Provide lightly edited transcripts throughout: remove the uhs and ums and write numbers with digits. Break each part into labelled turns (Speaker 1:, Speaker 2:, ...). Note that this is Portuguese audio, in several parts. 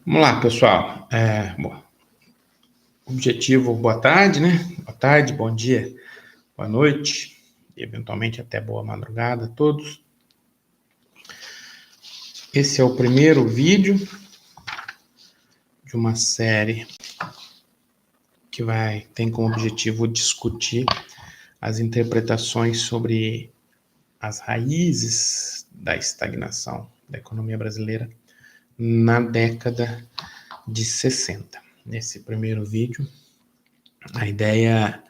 Speaker 1: Vamos lá, pessoal. Objetivo, boa tarde, né? Boa tarde, bom dia, boa noite, e eventualmente até boa madrugada a todos. Esse é o primeiro vídeo de uma série que tem como objetivo discutir as interpretações sobre as raízes da estagnação da economia brasileira na década de 60. Nesse primeiro vídeo, a ideia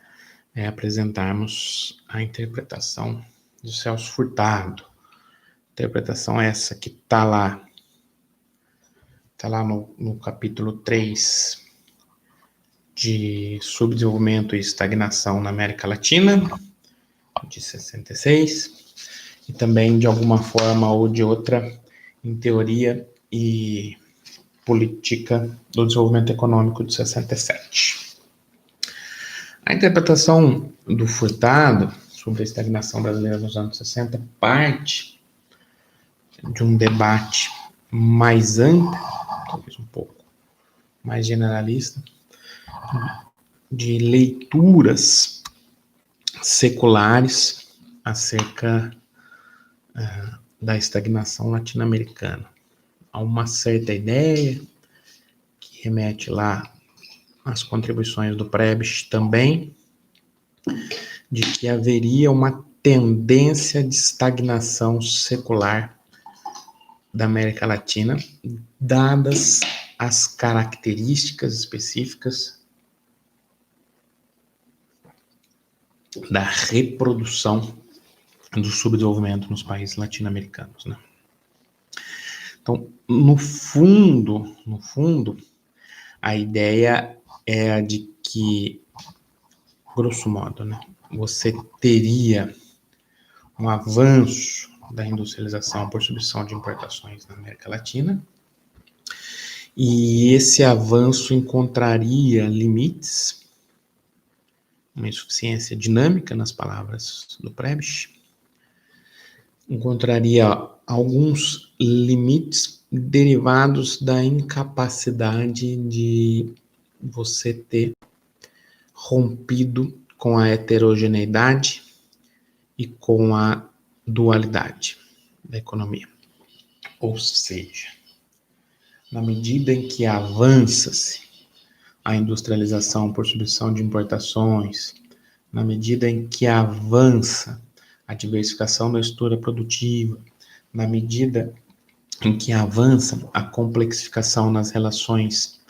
Speaker 1: é apresentarmos a interpretação do Celso Furtado. Interpretação essa que está lá no capítulo 3 de Subdesenvolvimento e Estagnação na América Latina, de 66, e também, de alguma forma ou de outra, em Teoria e Política do Desenvolvimento Econômico, de 67. A interpretação do Furtado sobre a estagnação brasileira nos anos 60 parte de um debate mais amplo, talvez um pouco mais generalista, de leituras seculares acerca da estagnação latino-americana. Há uma certa ideia que remete lá às contribuições do Prebisch também, de que haveria uma tendência de estagnação secular da América Latina, dadas as características específicas da reprodução do subdesenvolvimento nos países latino-americanos, né? Então, no fundo, a ideia é a de que, grosso modo, né, você teria um avanço da industrialização por substituição de importações na América Latina, e esse avanço encontraria limites, uma insuficiência dinâmica, nas palavras do Prebisch, encontraria alguns limites derivados da incapacidade de você ter rompido com a heterogeneidade e com a dualidade da economia. Ou seja, na medida em que avança-se a industrialização por substituição de importações, na medida em que avança a diversificação da estrutura produtiva, na medida em que avança a complexificação nas relações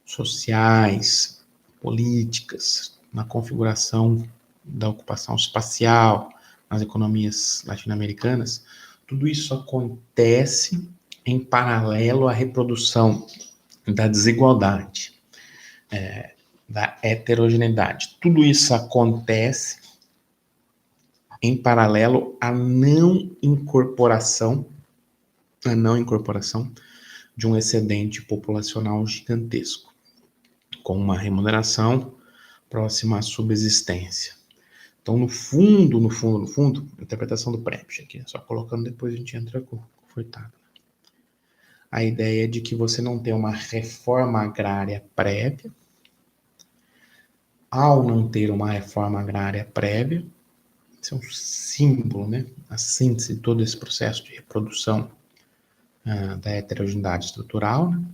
Speaker 1: sociais, políticas, na configuração da ocupação espacial, nas economias latino-americanas, tudo isso acontece em paralelo à reprodução da desigualdade, da heterogeneidade. Tudo isso acontece em paralelo à não incorporação de um excedente populacional gigantesco, com uma remuneração próxima à subsistência. Então, no fundo, a interpretação do Prebisch aqui, só colocando, depois a gente entra com o Furtado. A ideia é de que você não tem uma reforma agrária prévia. Ao não ter uma reforma agrária prévia, isso é um símbolo, né? A síntese de todo esse processo de reprodução da heterogeneidade estrutural, né?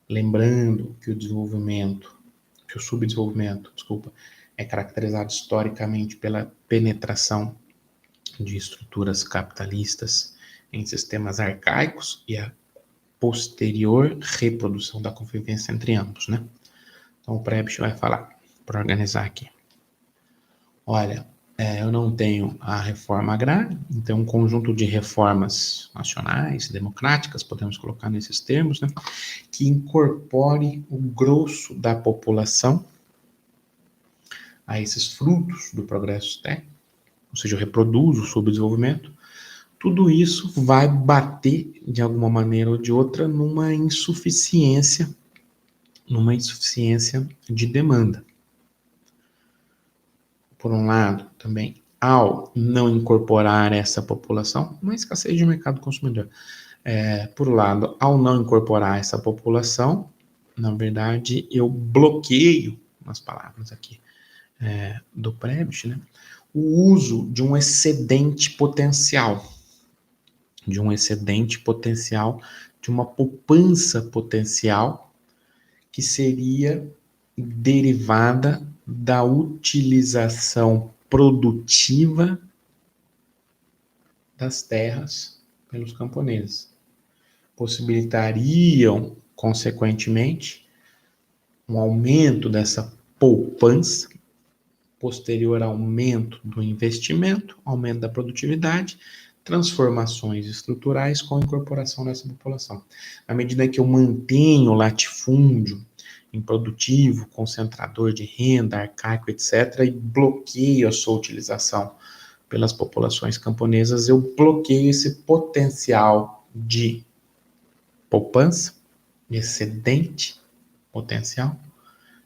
Speaker 1: Lembrando que o subdesenvolvimento, é caracterizado historicamente pela penetração de estruturas capitalistas em sistemas arcaicos e a posterior reprodução da convivência entre ambos, né? Então o Prebisch vai falar, para organizar aqui. Olha, eu não tenho a reforma agrária, então um conjunto de reformas nacionais, democráticas, podemos colocar nesses termos, né, que incorpore o grosso da população a esses frutos do progresso técnico, ou seja, reproduz o subdesenvolvimento. Tudo isso vai bater, de alguma maneira ou de outra, numa insuficiência de demanda. Por um lado, também, ao não incorporar essa população, uma escassez de mercado consumidor, Por um lado, ao não incorporar essa população, na verdade, eu bloqueio, nas palavras aqui do Prebisch, né, o uso de um excedente potencial, de uma poupança potencial que seria derivada da utilização produtiva das terras pelos camponeses. Possibilitariam, consequentemente, um aumento dessa poupança, posterior aumento do investimento, aumento da produtividade, transformações estruturais com incorporação dessa população. À medida que eu mantenho o latifúndio improdutivo, concentrador de renda, arcaico, etc., e bloqueio a sua utilização pelas populações camponesas, eu bloqueio esse potencial de poupança, excedente potencial,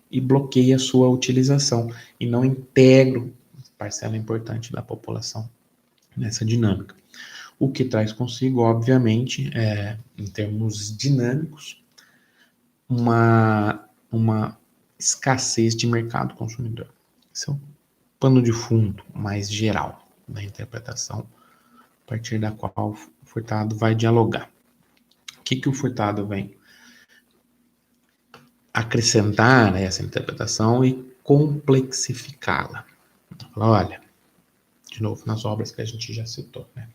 Speaker 1: e bloqueio a sua utilização, e não integro parcela importante da população nessa dinâmica. O que traz consigo, obviamente, em termos dinâmicos, uma escassez de mercado consumidor. Esse é o pano de fundo mais geral da interpretação, a partir da qual o Furtado vai dialogar. O que o Furtado vem acrescentar a essa interpretação e complexificá-la? Olha, de novo, nas obras que a gente já citou, né?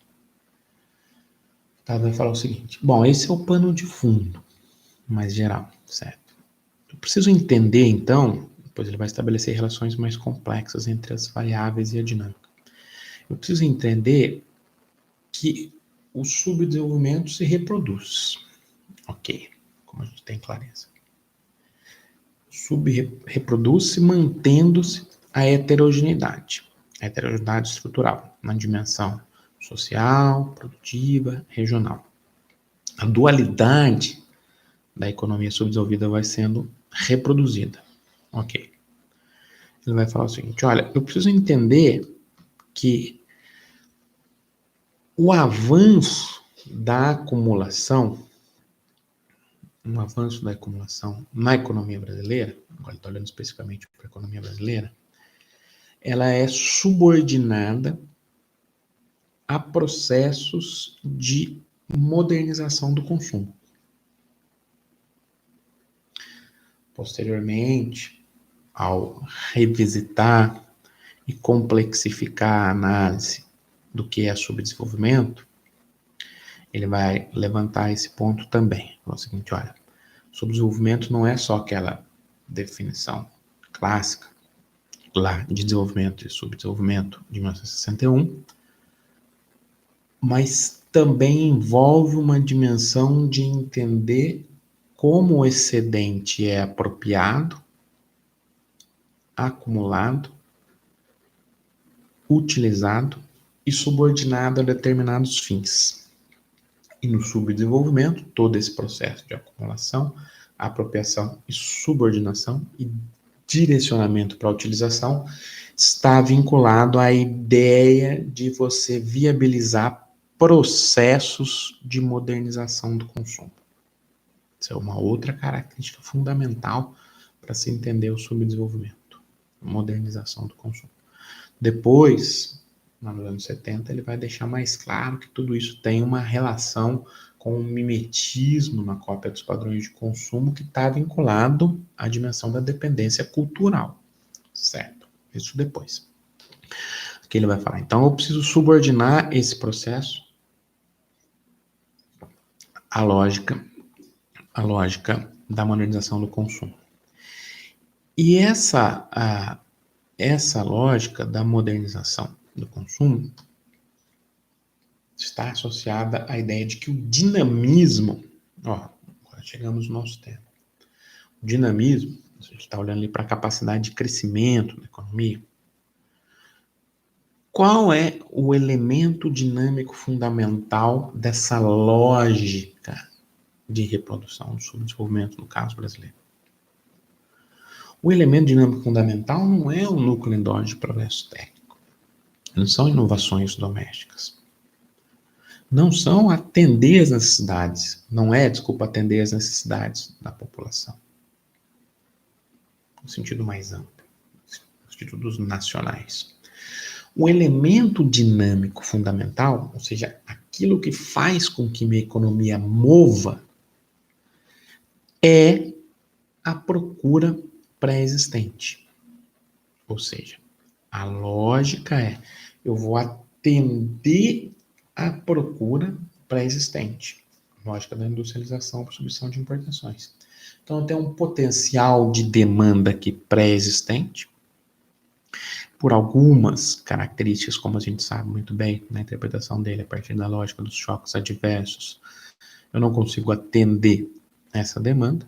Speaker 1: Furtado vai falar o seguinte: bom, esse é o pano de fundo mais geral, certo? Eu preciso entender, então, depois ele vai estabelecer relações mais complexas entre as variáveis e a dinâmica. Eu preciso entender que o subdesenvolvimento se reproduz. Ok, como a gente tem clareza. Reproduz-se mantendo-se a heterogeneidade estrutural, na dimensão social, produtiva, regional. A dualidade da economia subdesenvolvida vai sendo reproduzida. Ok. Ele vai falar o seguinte: olha, eu preciso entender que o avanço da acumulação na economia brasileira, agora estou olhando especificamente para a economia brasileira, ela é subordinada a processos de modernização do consumo. Posteriormente, ao revisitar e complexificar a análise do que é subdesenvolvimento, ele vai levantar esse ponto também. É o seguinte: olha, subdesenvolvimento não é só aquela definição clássica lá de desenvolvimento e subdesenvolvimento de 1961, mas também envolve uma dimensão de entender como o excedente é apropriado, acumulado, utilizado e subordinado a determinados fins. E no subdesenvolvimento, todo esse processo de acumulação, apropriação e subordinação e direcionamento para a utilização está vinculado à ideia de você viabilizar processos de modernização do consumo. Isso é uma outra característica fundamental para se entender o subdesenvolvimento, modernização do consumo. Depois, nos anos 70, ele vai deixar mais claro que tudo isso tem uma relação com o mimetismo na cópia dos padrões de consumo que está vinculado à dimensão da dependência cultural, certo? Isso depois. Aqui ele vai falar, então eu preciso subordinar esse processo à lógica da modernização do consumo. E essa lógica da modernização do consumo está associada à ideia de que o dinamismo, agora chegamos no nosso tema, o dinamismo, a gente está olhando ali para a capacidade de crescimento da economia. Qual é o elemento dinâmico fundamental dessa lógica de reprodução, do subdesenvolvimento, no caso brasileiro? O elemento dinâmico fundamental não é o núcleo endógeno de progresso técnico. Não são inovações domésticas. não são atender as necessidades, não é, desculpa, atender as necessidades da população, no sentido mais amplo, no sentido dos nacionais. O elemento dinâmico fundamental, ou seja, aquilo que faz com que minha economia mova, é a procura pré-existente. Ou seja, a lógica é, eu vou atender a procura pré-existente. Lógica da industrialização para substituição de importações. Então, eu tenho um potencial de demanda aqui pré-existente, por algumas características, como a gente sabe muito bem na interpretação dele, a partir da lógica dos choques adversos, eu não consigo atender essa demanda.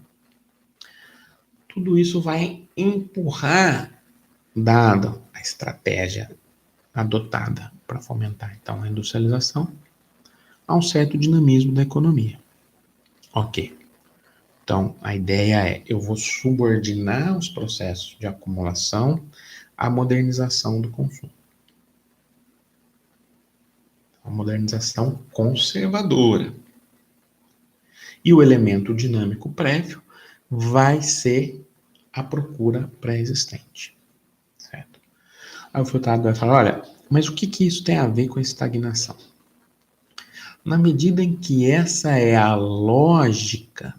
Speaker 1: Tudo isso vai empurrar, dado a estratégia adotada para fomentar, então, a industrialização, a um certo dinamismo da economia. Ok. Então, a ideia é, eu vou subordinar os processos de acumulação à modernização do consumo. A modernização conservadora. E o elemento dinâmico prévio vai ser a procura pré-existente. Certo? Aí o filtrado vai falar, olha, mas o que isso tem a ver com a estagnação? Na medida em que essa é a lógica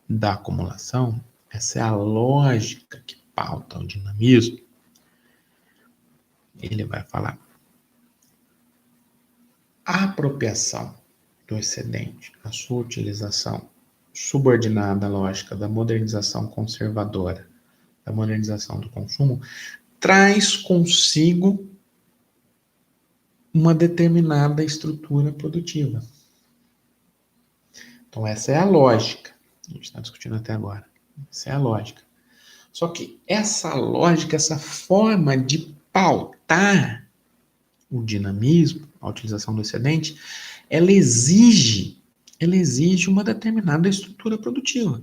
Speaker 1: da acumulação, essa é a lógica que pauta o dinamismo, ele vai falar, a apropriação do excedente, a sua utilização subordinada à lógica da modernização conservadora, da modernização do consumo, traz consigo uma determinada estrutura produtiva. Então, essa é a lógica. A gente está discutindo até agora. Essa é a lógica. Só que essa lógica, essa forma de pautar o dinamismo, a utilização do excedente, ela exige uma determinada estrutura produtiva.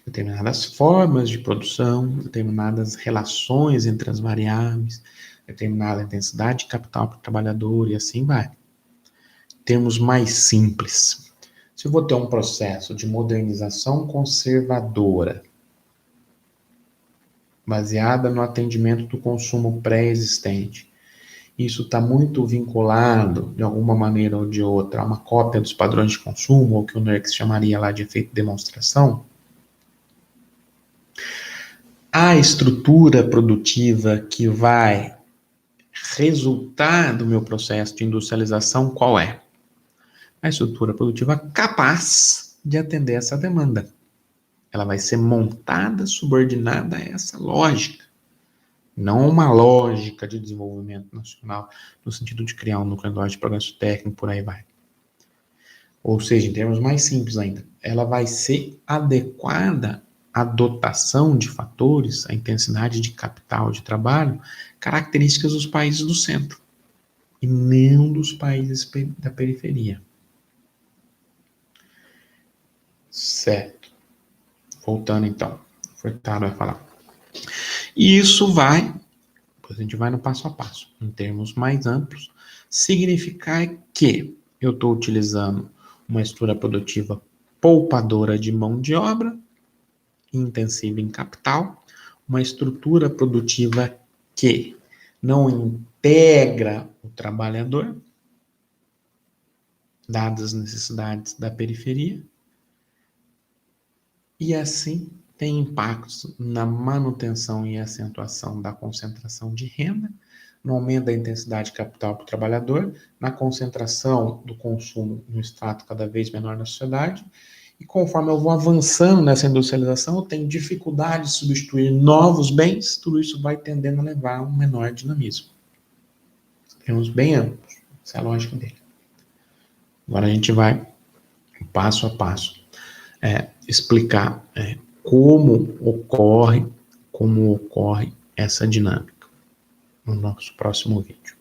Speaker 1: Determinadas formas de produção, determinadas relações entre as variáveis, determinada intensidade de capital para o trabalhador e assim vai. Termos mais simples. Se eu vou ter um processo de modernização conservadora, baseada no atendimento do consumo pré-existente, isso está muito vinculado, de alguma maneira ou de outra, a uma cópia dos padrões de consumo, ou que o NERC chamaria lá de efeito demonstração, a estrutura produtiva que vai resultar do meu processo de industrialização, qual é? A estrutura produtiva capaz de atender essa demanda. Ela vai ser montada subordinada a essa lógica. Não uma lógica de desenvolvimento nacional, no sentido de criar um núcleo de progresso técnico, por aí vai. Ou seja, em termos mais simples ainda, ela vai ser adequada à dotação de fatores, à intensidade de capital de trabalho, características dos países do centro, e não dos países da periferia. Certo. Voltando então, o Furtado vai falar. E isso vai, depois a gente vai no passo a passo, em termos mais amplos, significar que eu estou utilizando uma estrutura produtiva poupadora de mão de obra, intensiva em capital, uma estrutura produtiva que não integra o trabalhador, dadas as necessidades da periferia, e assim tem impactos na manutenção e acentuação da concentração de renda, no aumento da intensidade de capital para o trabalhador, na concentração do consumo no extrato cada vez menor da sociedade, e conforme eu vou avançando nessa industrialização, eu tenho dificuldade de substituir novos bens, tudo isso vai tendendo a levar a um menor dinamismo. Temos bem amplos, essa é a lógica dele. Agora a gente vai passo a passo explicar como ocorre essa dinâmica no nosso próximo vídeo.